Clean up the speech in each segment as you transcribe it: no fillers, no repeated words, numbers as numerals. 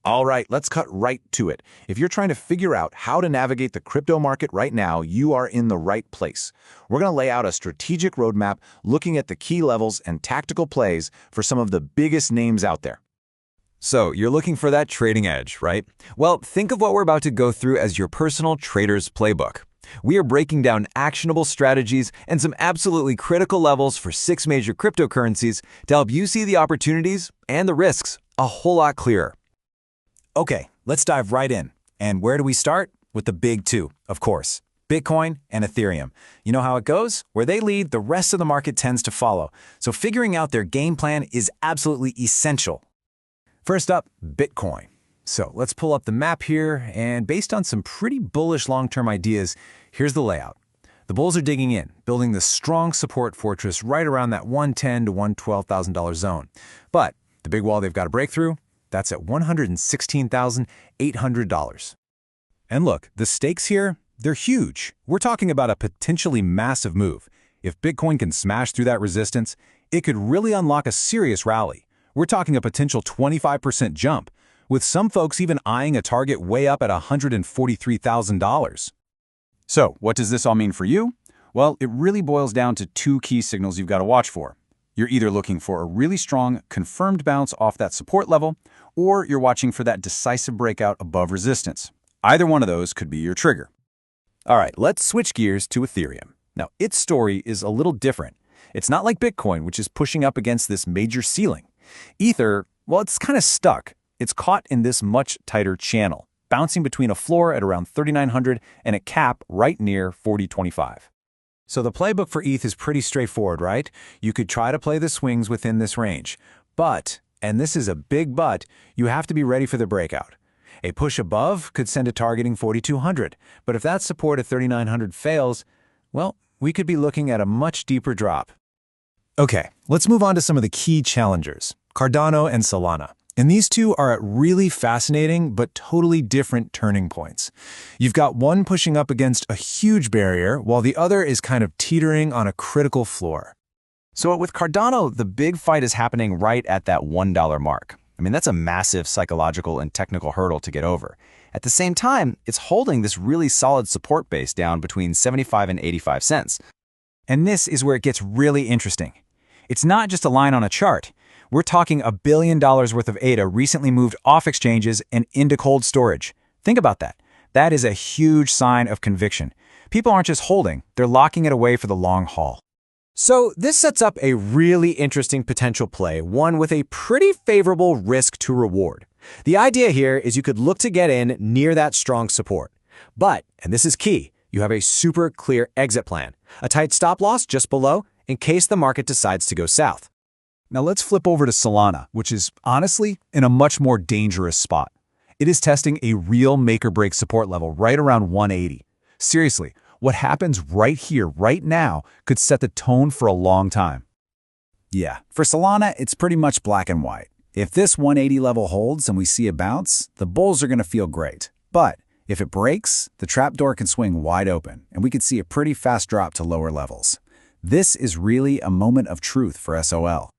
All right, let's cut right to it. If you're trying to figure out how to navigate the crypto market right now, you are in the right place. We're going to lay out a strategic roadmap looking at the key levels and tactical plays for some of the biggest names out there. So, you're looking for that trading edge, right? Well, think of what we're about to go through as your personal trader's playbook. We are breaking down actionable strategies and some absolutely critical levels for 6 major cryptocurrencies to help you see the opportunities and the risks a whole lot clearer. Okay, let's dive right in. And where do we start? With the big two, of course. Bitcoin and Ethereum. You know how it goes? Where they lead, the rest of the market tends to follow. So figuring out their game plan is absolutely essential. First up, Bitcoin. So let's pull up the map here, and based on some pretty bullish long-term ideas, here's the layout. The bulls are digging in, building this strong support fortress right around that $110,000 to $112,000 zone. But the big wall they've got to break through, that's at $116,800. And look, the stakes here, they're huge. We're talking about a potentially massive move. If Bitcoin can smash through that resistance, it could really unlock a serious rally. We're talking a potential 25% jump, with some folks even eyeing a target way up at $143,000. So, what does this all mean for you? Well, it really boils down to 2 key signals you've got to watch for. You're either looking for a really strong, confirmed bounce off that support level, or you're watching for that decisive breakout above resistance. Either one of those could be your trigger. All right, let's switch gears to Ethereum. Now, its story is a little different. It's not like Bitcoin, which is pushing up against this major ceiling. Ether, well, it's kind of stuck. It's caught in this much tighter channel, bouncing between a floor at around 3,900 and a cap right near 4,025. So the playbook for ETH is pretty straightforward, right? You could try to play the swings within this range. But, and this is a big but, you have to be ready for the breakout. A push above could send it targeting 4,200, but if that support at 3,900 fails, well, we could be looking at a much deeper drop. Okay, let's move on to some of the key challengers, Cardano and Solana. And these two are at really fascinating but totally different turning points. You've got one pushing up against a huge barrier, while the other is kind of teetering on a critical floor. So with Cardano, the big fight is happening right at that $1 mark. I mean, that's a massive psychological and technical hurdle to get over. At the same time, it's holding this really solid support base down between 75 and 85 cents. And this is where it gets really interesting. It's not just a line on a chart. We're talking $1 billion worth of ADA recently moved off exchanges and into cold storage. Think about that. That is a huge sign of conviction. People aren't just holding, they're locking it away for the long haul. So this sets up a really interesting potential play, one with a pretty favorable risk to reward. The idea here is you could look to get in near that strong support. But, and this is key, you have a super clear exit plan, a tight stop loss just below in case the market decides to go south. Now let's flip over to Solana, which is honestly in a much more dangerous spot. It is testing a real make-or-break support level right around 180. Seriously, what happens right here, right now, could set the tone for a long time. Yeah, for Solana, it's pretty much black and white. If this 180 level holds and we see a bounce, the bulls are going to feel great. But if it breaks, the trapdoor can swing wide open, and we could see a pretty fast drop to lower levels. This is really a moment of truth for SOL.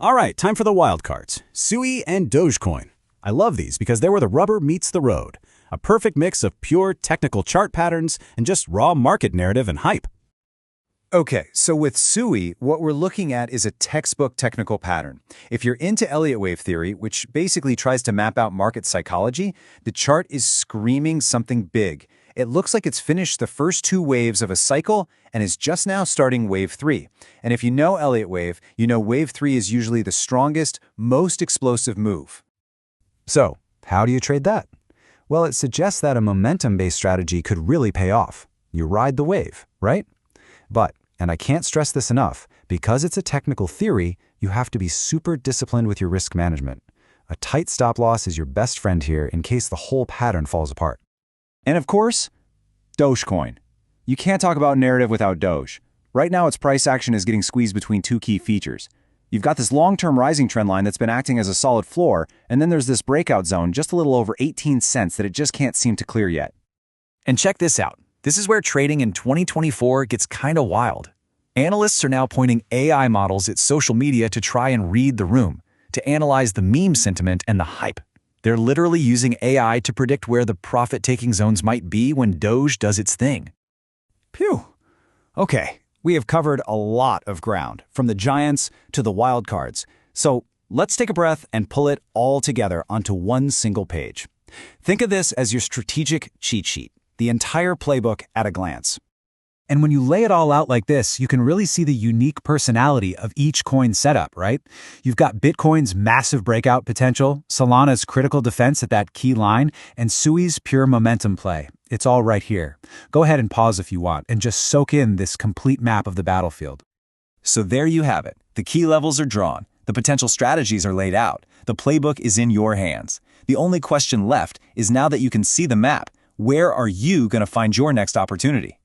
All right, time for the wildcards. SUI and Dogecoin. I love these because they're where the rubber meets the road. A perfect mix of pure technical chart patterns and just raw market narrative and hype. Okay, so with SUI, what we're looking at is a textbook technical pattern. If you're into Elliott wave theory, which basically tries to map out market psychology, the chart is screaming something big. It looks like it's finished the first 2 waves of a cycle and is just now starting wave 3. And if you know Elliott wave, you know wave 3 is usually the strongest, most explosive move. So, how do you trade that? Well, it suggests that a momentum-based strategy could really pay off. You ride the wave, right? But, and I can't stress this enough, because it's a technical theory, you have to be super disciplined with your risk management. A tight stop loss is your best friend here in case the whole pattern falls apart. And of course, Dogecoin. You can't talk about narrative without Doge. Right now, its price action is getting squeezed between 2 key features. You've got this long-term rising trend line that's been acting as a solid floor, and then there's this breakout zone just a little over 18 cents that it just can't seem to clear yet. And check this out. This is where trading in 2024 gets kind of wild. Analysts are now pointing AI models at social media to try and read the room, to analyze the meme sentiment and the hype. They're literally using AI to predict where the profit-taking zones might be when Doge does its thing. Phew. Okay, we have covered a lot of ground, from the giants to the wildcards. So let's take a breath and pull it all together onto one single page. Think of this as your strategic cheat sheet, the entire playbook at a glance. And when you lay it all out like this, you can really see the unique personality of each coin setup, right? You've got Bitcoin's massive breakout potential, Solana's critical defense at that key line, and Sui's pure momentum play. It's all right here. Go ahead and pause if you want, and just soak in this complete map of the battlefield. So there you have it. The key levels are drawn. The potential strategies are laid out. The playbook is in your hands. The only question left is, now that you can see the map, where are you going to find your next opportunity?